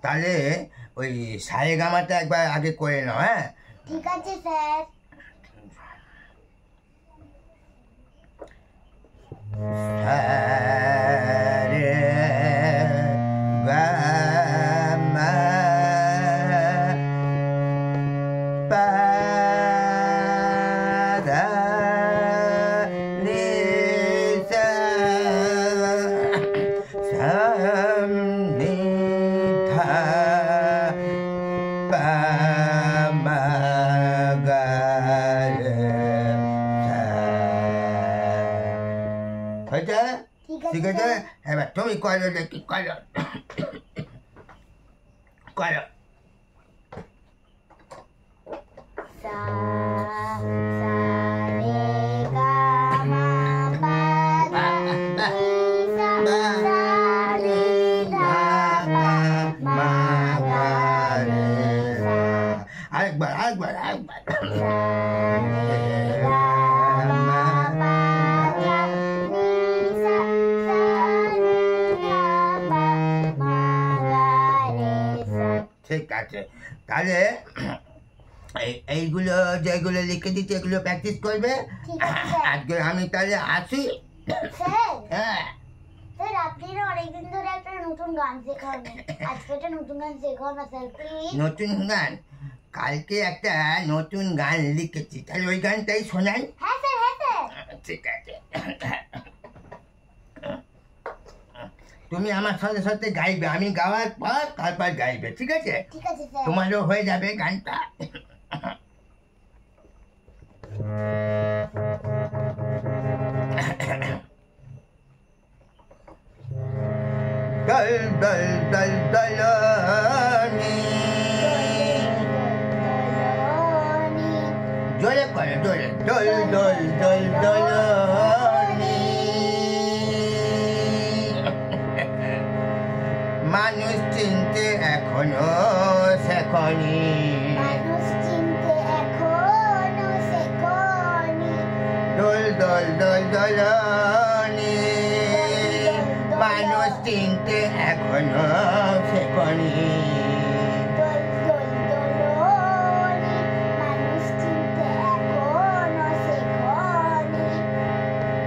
তাহলে ওই সারেগামাটা একবার আগে করে নাও। হ্যাঁ ঠিক আছে স্যার। ঠিক আছে, এবার তুমি করো দেখি, করো করো। আরেকবার আরেকবার আরেকবার। ঠিক আছে, তাহলে এইগুলো যেগুলো লিখে দিচ্ছি এগুলো প্র্যাকটিস করবে। আজকে আমি তাহলে আসি। হ্যাঁ স্যার, আপনি অনেকদিন ধরে একটা নতুন গান শেখাবেন, আজকে একটা নতুন গান শেখাও না স্যার প্লিজ। নতুন গান? কালকে একটা নতুন গান লিখেছি, তাহলে ওই গানটাই শোনাই। হ্যাঁ স্যার, হ্যাঁ স্যার। ঠিক আছে, তুমি আমার সাথে সাথে গাইবে, আমি গাওয়ার পর তারপর গাইবে। ঠিক আছে? ঠিক আছে স্যার। তোমারও হয়ে যাবে গানটা। দল দল দল দলনি, জোরে করে জোরে, দল দল দল দলনি। মানুষ চিনতে এখনো শেখনি, দল দল দল দলনি। মানুষ চিনতে এখনো শেখনি,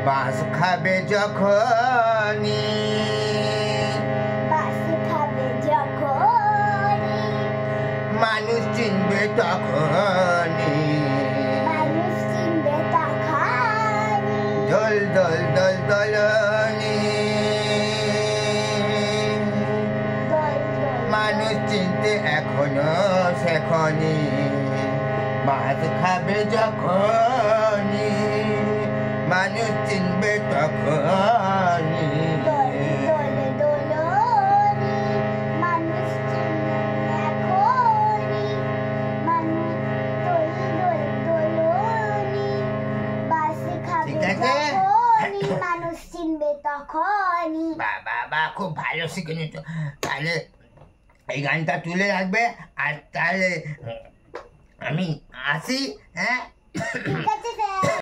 বাঁশ খাবে যখনি, মানুষ চিনবে তখনি, দল দল দল দলনি। মানুষ চিনতে এখনো শেখনি, মাছ খাবে যখনি, মানুষ চিনবে তখনি। মানুষ চিনবে তখনই। বাবা খুব ভালো শিখে নিত। তাহলে এই গানটা তুলে রাখবে, আর তাহলে আমি আসি। হ্যাঁ ঠিক আছে স্যার।